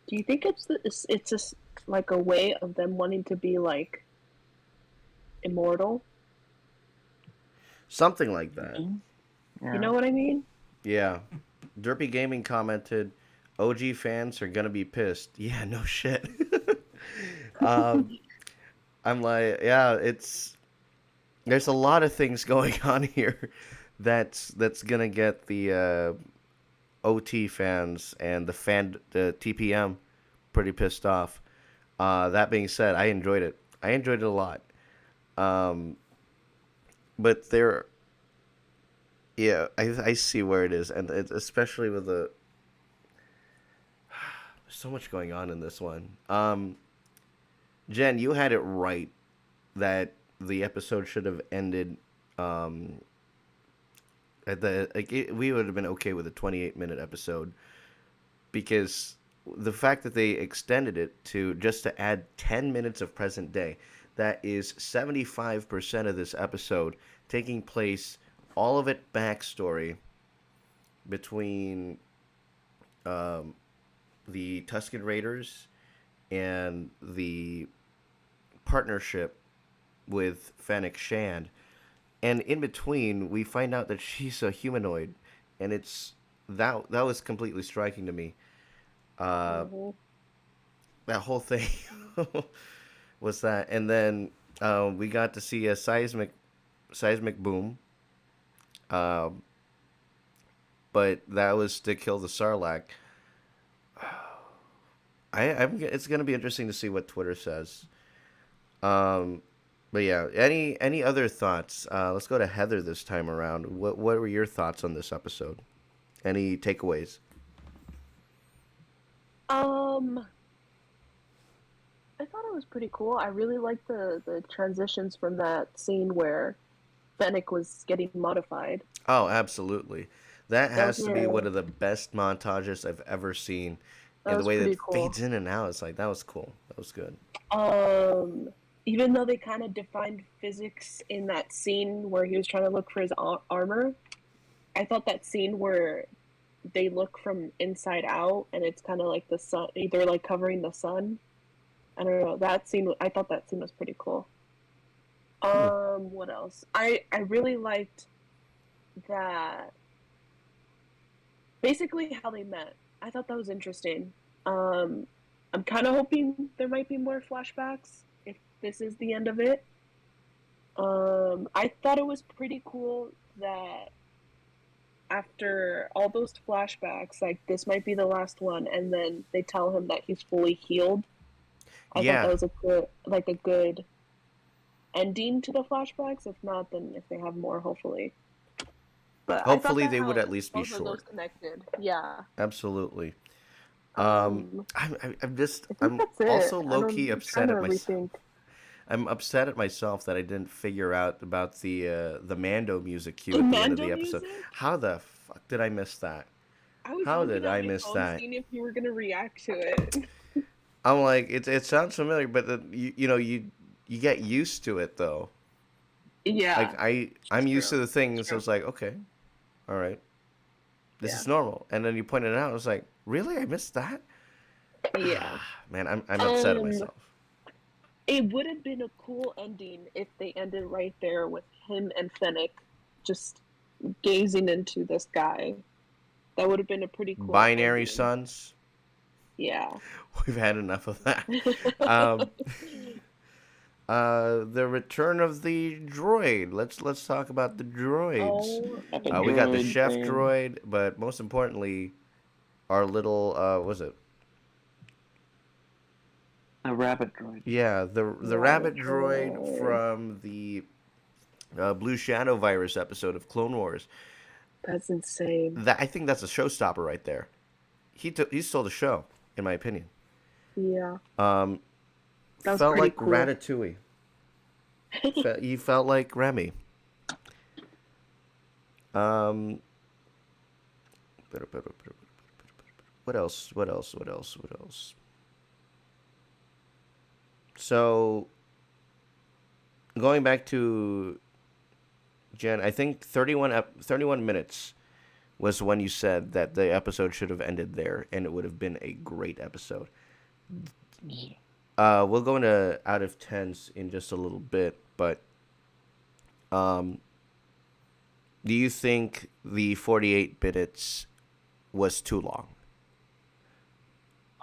[SPEAKER 2] Do you think it's just like a way of them wanting to be like immortal?
[SPEAKER 1] Something like that.
[SPEAKER 3] Maybe.
[SPEAKER 2] You
[SPEAKER 3] Yeah.
[SPEAKER 2] know what I mean?
[SPEAKER 1] Yeah. Derpy Gaming commented, OG fans are gonna be pissed. Yeah, no shit. um, I'm like, yeah, there's a lot of things going on here that's gonna get the OT fans and the TPM pretty pissed off. That being said, I enjoyed it. I enjoyed it a lot. Um, but there, yeah, I see where it is, and especially with the so much going on in this one. Jen, you had it right that the episode should have ended um, at we would have been okay with a 28-minute episode because the fact that they extended it just to add 10 minutes of present day, that is 75% of this episode taking place, all of it backstory between um, the Tusken Raiders and the partnership with Fennec Shand. And in between, we find out that she's a humanoid, and it's that was completely striking to me. Uh,
[SPEAKER 2] Mhm.
[SPEAKER 1] that whole thing was that, and then we got to see a seismic boom, uh, but that was to kill the Sarlacc. It's gonna be interesting to see what Twitter says. Um, but yeah, any other thoughts? Let's go to Heather this time around. What were your thoughts on this episode? Any takeaways?
[SPEAKER 2] Um, I thought it was pretty cool. I really liked the transitions from that scene where Fennec was getting modified.
[SPEAKER 1] Oh, absolutely. That
[SPEAKER 2] Those
[SPEAKER 1] has to be one
[SPEAKER 2] were
[SPEAKER 1] of the best montages I've ever seen.
[SPEAKER 2] that
[SPEAKER 1] And the
[SPEAKER 2] was
[SPEAKER 1] way that
[SPEAKER 2] pretty
[SPEAKER 1] it
[SPEAKER 2] cool.
[SPEAKER 1] fades in and out, it's like that was cool. That was good.
[SPEAKER 2] Um, Even though they kind of defined physics in that scene where he was trying to look for his armor, I thought that scene where they look from inside out and it's kind of like the sun, either like covering the sun. I don't know. That scene, I thought that scene was pretty cool.
[SPEAKER 1] Hmm.
[SPEAKER 2] What else? I really liked that basically how they met. I thought that was interesting. Um, I'm kind of hoping there might be more flashbacks if this is the end of it. I thought it was pretty cool that after all those flashbacks, like this might be the last one, and then they tell him that he's fully healed. I thought
[SPEAKER 1] Yeah.
[SPEAKER 2] that was a good ending to the flashbacks. If not, then if they have more, hopefully. But I thought
[SPEAKER 1] Hopefully
[SPEAKER 2] that
[SPEAKER 1] they would
[SPEAKER 2] how
[SPEAKER 1] at least be
[SPEAKER 2] both of those
[SPEAKER 1] short.
[SPEAKER 2] connected. Yeah.
[SPEAKER 1] Absolutely.
[SPEAKER 2] Um, I think
[SPEAKER 1] I'm
[SPEAKER 2] that's it.
[SPEAKER 1] also
[SPEAKER 2] I
[SPEAKER 1] low
[SPEAKER 2] don't.
[SPEAKER 1] key
[SPEAKER 2] I'm trying
[SPEAKER 1] upset
[SPEAKER 2] to
[SPEAKER 1] at myself.
[SPEAKER 2] rethink.
[SPEAKER 1] I'm upset at myself that I didn't figure out about the Mando music cue
[SPEAKER 2] The
[SPEAKER 1] at the end of
[SPEAKER 2] Mando
[SPEAKER 1] the episode.
[SPEAKER 2] music.
[SPEAKER 1] How the fuck did I miss that?
[SPEAKER 2] I was
[SPEAKER 1] How
[SPEAKER 2] looking
[SPEAKER 1] did
[SPEAKER 2] at
[SPEAKER 1] I
[SPEAKER 2] my
[SPEAKER 1] miss
[SPEAKER 2] phone,
[SPEAKER 1] that?
[SPEAKER 2] seeing if you were gonna react to it.
[SPEAKER 1] I'm like, it sounds familiar, but you know you get used to it though. Like
[SPEAKER 2] Yeah,
[SPEAKER 1] I'm used to
[SPEAKER 2] true.
[SPEAKER 1] the
[SPEAKER 2] It's
[SPEAKER 1] thing, so
[SPEAKER 2] true.
[SPEAKER 1] it's like okay, all right, this
[SPEAKER 2] Yeah.
[SPEAKER 1] is normal. And then you pointed it out, I was like, really, I missed that.
[SPEAKER 2] Yeah.
[SPEAKER 1] Man, I'm upset at
[SPEAKER 2] Um,
[SPEAKER 1] myself.
[SPEAKER 2] it would have been a cool ending if they ended right there with him and Fennec just gazing into the sky. That would have been a pretty cool
[SPEAKER 1] Binary
[SPEAKER 2] ending.
[SPEAKER 1] Sons,
[SPEAKER 2] Yeah.
[SPEAKER 1] we've had enough of that. Um, the return of the droid. Let's talk about the droids.
[SPEAKER 2] Oh,
[SPEAKER 3] Epic
[SPEAKER 1] We got the
[SPEAKER 3] droid
[SPEAKER 1] chef
[SPEAKER 3] thing.
[SPEAKER 1] droid, but most importantly, our little what was it?
[SPEAKER 3] The rabbit droid.
[SPEAKER 1] Yeah, the
[SPEAKER 2] rabbit
[SPEAKER 1] rabbit droid
[SPEAKER 2] droid.
[SPEAKER 1] from the Blue Shadow virus episode of Clone Wars.
[SPEAKER 2] That's insane.
[SPEAKER 1] That I think that's a showstopper right there. He stole the show, in my opinion.
[SPEAKER 2] Yeah.
[SPEAKER 1] Um,
[SPEAKER 2] That was
[SPEAKER 1] felt
[SPEAKER 2] pretty
[SPEAKER 1] like
[SPEAKER 2] cool.
[SPEAKER 1] Ratatouille. He felt like Remy. Um, what else? What else? What else? What else? So going back to Jen, I think 31 minutes was when you said that the episode should have ended there, and it would have been a great episode.
[SPEAKER 3] Yeah.
[SPEAKER 1] We'll go into out of tens in just a little bit, but um, do you think the 48 minutes was too long?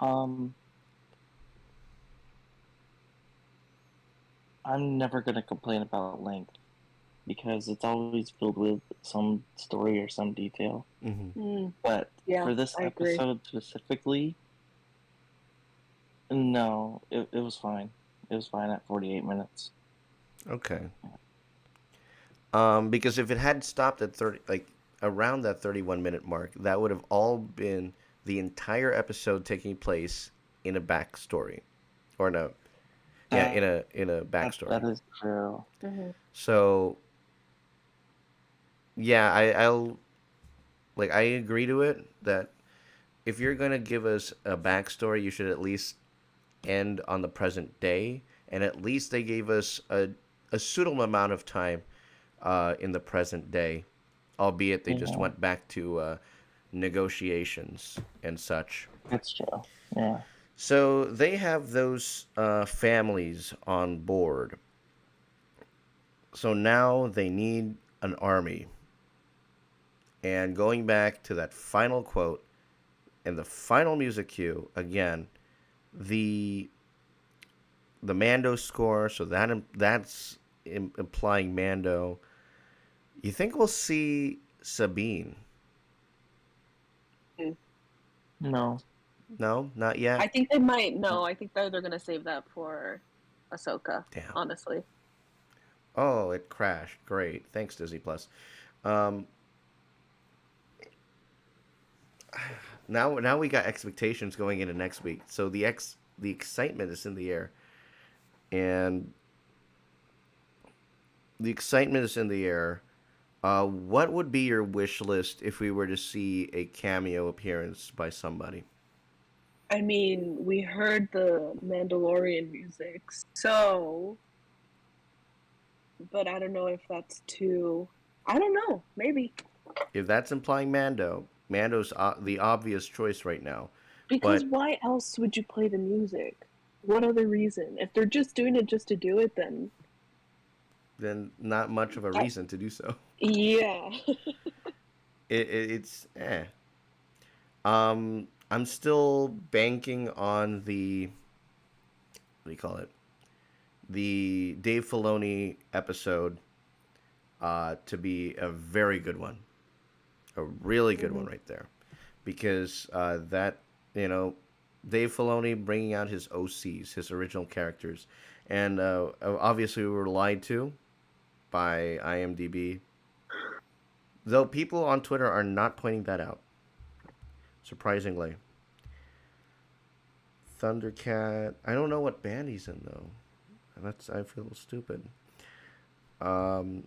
[SPEAKER 3] Um, I'm never gonna complain about length because it's always filled with some story or some detail.
[SPEAKER 1] Mm-hmm.
[SPEAKER 2] Mm,
[SPEAKER 3] But
[SPEAKER 2] yeah,
[SPEAKER 3] for this
[SPEAKER 2] I agree.
[SPEAKER 3] episode specifically, no, it was fine. It was fine at 48 minutes.
[SPEAKER 1] Okay. Because if it had stopped at 30, like around that 31-minute mark, that would have all been the entire episode taking place in a backstory, or no, yeah,
[SPEAKER 3] That
[SPEAKER 1] in a
[SPEAKER 3] that
[SPEAKER 1] backstory.
[SPEAKER 3] is true.
[SPEAKER 2] Hmm.
[SPEAKER 1] So yeah, I'll like I agree to it that if you're gonna give us a backstory, you should at least end on the present day, and at least they gave us a suitable amount of time in the present day, albeit they just
[SPEAKER 3] Yeah,
[SPEAKER 1] went back to negotiations and such.
[SPEAKER 3] that's true. Yeah.
[SPEAKER 1] So they have those families on board. So now they need an army. And going back to that final quote and the final music cue again, the the Mando score. So that's implying Mando. You think we'll see Sabine?
[SPEAKER 2] Mm.
[SPEAKER 3] No.
[SPEAKER 1] No, not yet.
[SPEAKER 2] I think they might. No, I think they're gonna save that for Ahsoka.
[SPEAKER 1] Damn.
[SPEAKER 2] Honestly.
[SPEAKER 1] Oh, it crashed. Great. Thanks, Disney Plus. Um, now we got expectations going into next week. So the excitement is in the air, and the excitement is in the air. What would be your wish list if we were to see a cameo appearance by somebody?
[SPEAKER 2] I mean, we heard the Mandalorian music, so, but I don't know if that's too. I don't know. Maybe
[SPEAKER 1] If that's implying Mando, Mando's the obvious choice right now.
[SPEAKER 2] because
[SPEAKER 1] But
[SPEAKER 2] why else would you play the music? What other reason? If they're just doing it just to do it, then
[SPEAKER 1] then not much of a
[SPEAKER 2] I,
[SPEAKER 1] reason to do so.
[SPEAKER 2] yeah.
[SPEAKER 1] It's eh. I'm still banking on the what do you call it? The Dave Filoni episode to be a very good one, a really good one
[SPEAKER 2] Hmm.
[SPEAKER 1] right there, because that you know Dave Filoni bringing out his OCs, his original characters, and obviously we were lied to by IMDb, though people on Twitter are not pointing that out, surprisingly. Thundercat. I don't know what band he's in though. That's I feel stupid. Um,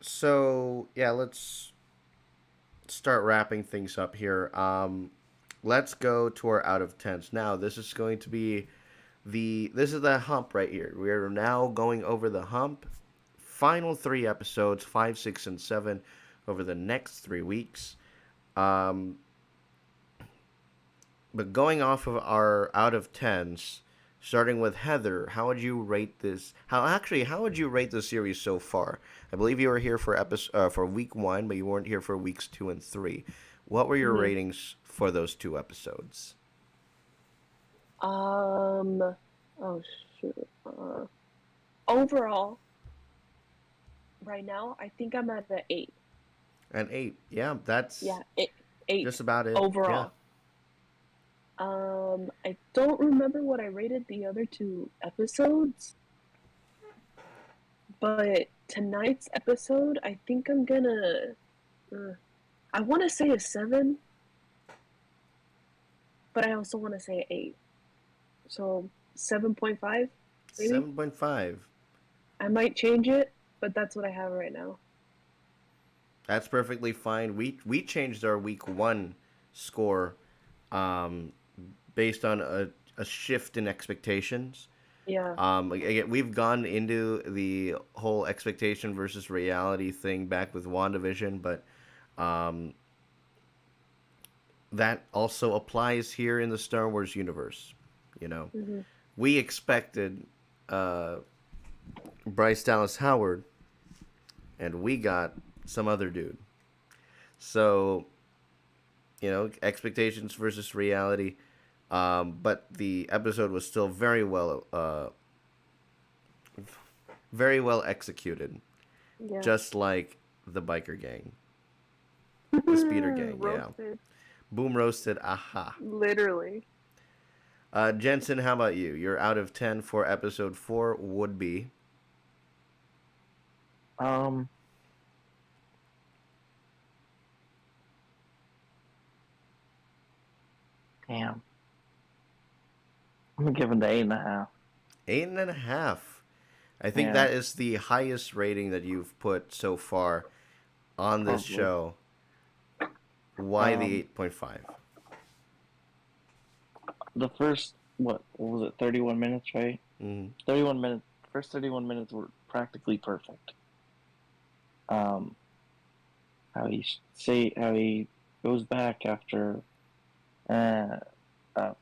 [SPEAKER 1] so yeah, let's start wrapping things up here. Let's go to our out of tens. Now, this is going to be this is the hump right here. We are now going over the hump. Final three episodes, 5, 6, and 7, over the next 3 weeks. Um, but going off of our out of tens, starting with Heather, how would you rate this? How would you rate the series so far? I believe you were here for for week 1, but you weren't here for weeks 2 and 3. What were your
[SPEAKER 2] Hmm.
[SPEAKER 1] ratings for those 2 episodes?
[SPEAKER 2] Um. Oh shoot. Overall, right now, I think I'm at the 8.
[SPEAKER 1] An 8. Yeah, that's
[SPEAKER 2] Yeah, 8
[SPEAKER 1] just about it. Yeah.
[SPEAKER 2] overall. I don't remember what I rated the other 2 episodes, but tonight's episode, I think I'm gonna. Uh, I want to say a 7, but I also want to say 8. So 7.5, maybe.
[SPEAKER 1] 7.5.
[SPEAKER 2] I might change it, but that's what I have right now.
[SPEAKER 1] That's perfectly fine. We changed our week 1 score um, based on a shift in expectations.
[SPEAKER 2] Yeah.
[SPEAKER 1] Again, we've gone into the whole expectation versus reality thing back with WandaVision, but um, that also applies here in the Star Wars universe. You know,
[SPEAKER 2] Hmm.
[SPEAKER 1] we expected uh, Bryce Dallas Howard, and we got some other dude. So, expectations versus reality. But the episode was still very well executed,
[SPEAKER 2] Yeah.
[SPEAKER 1] just like the biker gang, the speeder gang. Yeah,
[SPEAKER 2] Roasted.
[SPEAKER 1] boom roasted. Aha.
[SPEAKER 2] Literally.
[SPEAKER 1] Jensen, how about you? Your out of 10 for episode 4 would be
[SPEAKER 3] Um, damn. I'm gonna give it the 8.5.
[SPEAKER 1] 8.5. I think
[SPEAKER 3] Yeah,
[SPEAKER 1] that is the highest rating that you've put so far on this
[SPEAKER 3] probably.
[SPEAKER 1] show. Why the
[SPEAKER 3] Um,
[SPEAKER 1] 8.5?
[SPEAKER 3] the first what was it? 31 minutes, right?
[SPEAKER 1] Mm.
[SPEAKER 3] 31 minutes. First 31 minutes were practically perfect. Um, how he goes back after uh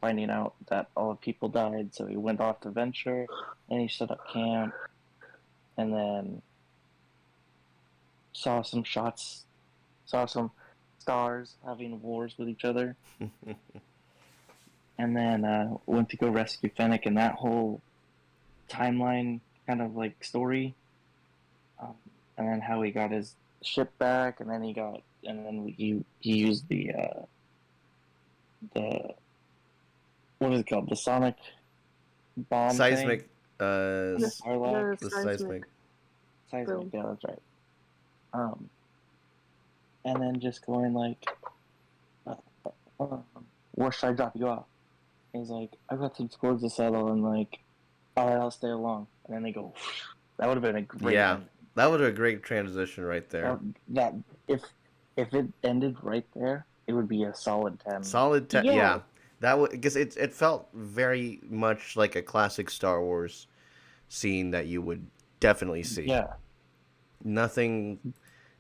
[SPEAKER 3] finding out that all the people died, so he went off to venture, and he set up camp, and then saw some shots, saw some stars having wars with each other, and then went to go rescue Fennec, and that whole timeline kind of like story, um, and then how he got his ship back, and then he used the what is it called, the sonic bomb
[SPEAKER 1] Seismic,
[SPEAKER 2] The,
[SPEAKER 3] Starlock?
[SPEAKER 1] the
[SPEAKER 2] seismic.
[SPEAKER 3] Seismic,
[SPEAKER 2] Boom.
[SPEAKER 3] yeah, that's right. And then just going like, uh, where should I drop you off? And he's like, I've got some scores to settle, and like, all right, I'll stay along. And then they go, whoosh. That would have been a great
[SPEAKER 1] yeah,
[SPEAKER 3] ending.
[SPEAKER 1] that was a great transition right there.
[SPEAKER 3] That if it ended right there, it would be a solid 10.
[SPEAKER 1] Solid 10,
[SPEAKER 2] Yeah.
[SPEAKER 1] yeah. That would, because it felt very much like a classic Star Wars scene that you would definitely see.
[SPEAKER 3] Yeah,
[SPEAKER 1] Nothing,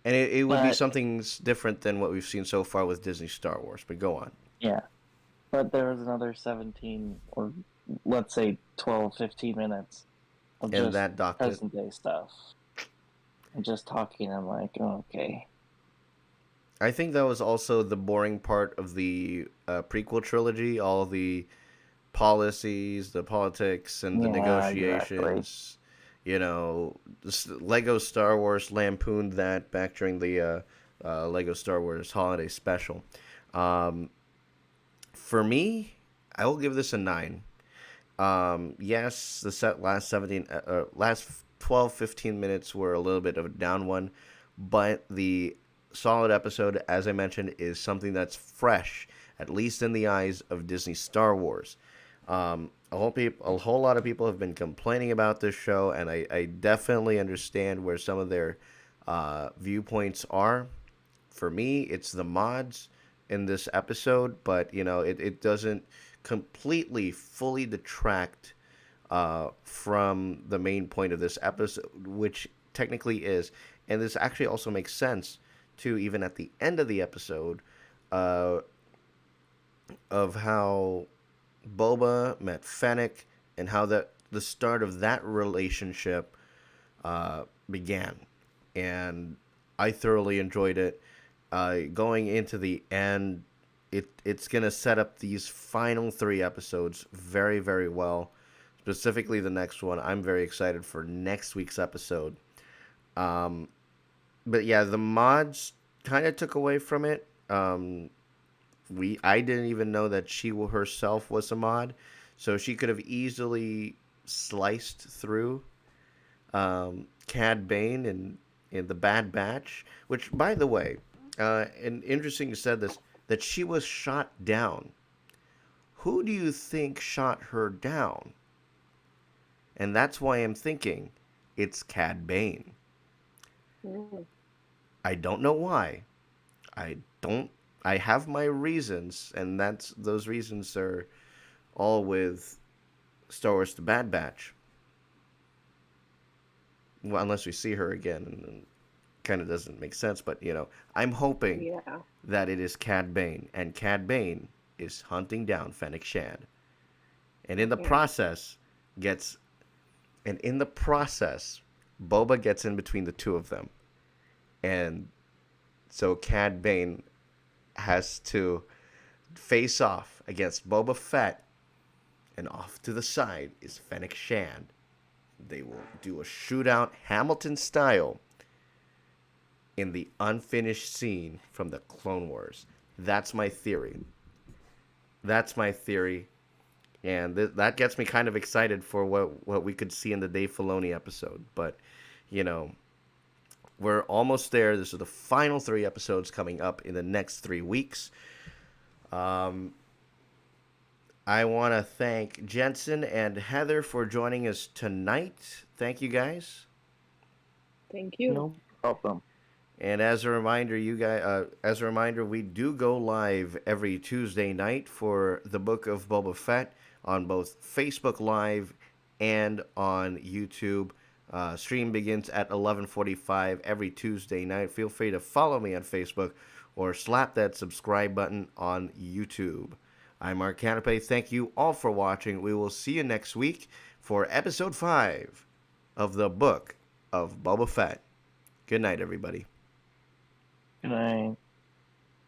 [SPEAKER 1] and it would be
[SPEAKER 3] but
[SPEAKER 1] something different than what we've seen so far with Disney Star Wars. But go on.
[SPEAKER 3] yeah, but there was another 17 or let's say 12, 15 minutes of
[SPEAKER 1] And
[SPEAKER 3] just
[SPEAKER 1] that docked it.
[SPEAKER 3] present day stuff and just talking. I'm like, oh, okay.
[SPEAKER 1] I think that was also the boring part of the prequel trilogy. All the policies, the politics, and the
[SPEAKER 3] Yeah,
[SPEAKER 1] negotiations. You know, Lego Star Wars lampooned that back during the Lego Star Wars Holiday Special. For me, I will give this a 9. Yes, the last 12, 15 minutes were a little bit of a down one, but the solid episode, as I mentioned, is something that's fresh, at least in the eyes of Disney Star Wars. A whole lot of people have been complaining about this show, and I definitely understand where some of their viewpoints are. For me, it's the mods in this episode, but it doesn't completely fully detract from the main point of this episode, which technically is, and this actually also makes sense too, even at the end of the episode, of how Boba met Fennec and how the start of that relationship began, and I thoroughly enjoyed it. Going into the end, it's gonna set up these final 3 episodes very, very well. Specifically, the next one. I'm very excited for next week's episode. But yeah, the mods kind of took away from it. I didn't even know that she herself was a mod, so she could have easily sliced through Cad Bane in the Bad Batch. Which, by the way, and interesting you said this, that she was shot down. Who do you think shot her down? And that's why I'm thinking it's Cad Bane.
[SPEAKER 2] Mm.
[SPEAKER 1] I don't know why. I have my reasons, and those reasons are all with Star Wars The Bad Batch. Well, unless we see her again, and kind of doesn't make sense, but I'm hoping
[SPEAKER 2] Yeah.
[SPEAKER 1] that it is Cad Bane, and Cad Bane is hunting down Fennec Shand. And in the
[SPEAKER 2] Yeah.
[SPEAKER 1] process Boba gets in between the two of them. And so Cad Bane has to face off against Boba Fett, and off to the side is Fennec Shand. They will do a shootout Hamilton style in the unfinished scene from the Clone Wars. That's my theory. And that gets me kind of excited for what we could see in the Dave Filoni episode. But, we're almost there. This is the final 3 episodes coming up in the next 3 weeks. I want to thank Jensen and Heather for joining us tonight. Thank you, guys.
[SPEAKER 2] Thank you.
[SPEAKER 3] No problem.
[SPEAKER 1] And as a reminder, we do go live every Tuesday night for the Book of Boba Fett on both Facebook Live and on YouTube. Stream begins at 11:45 every Tuesday night. Feel free to follow me on Facebook or slap that subscribe button on YouTube. I'm Mark Canape. Thank you all for watching. We will see you next week for episode 5 of the Book of Boba Fett. Good night, everybody.
[SPEAKER 3] Good night.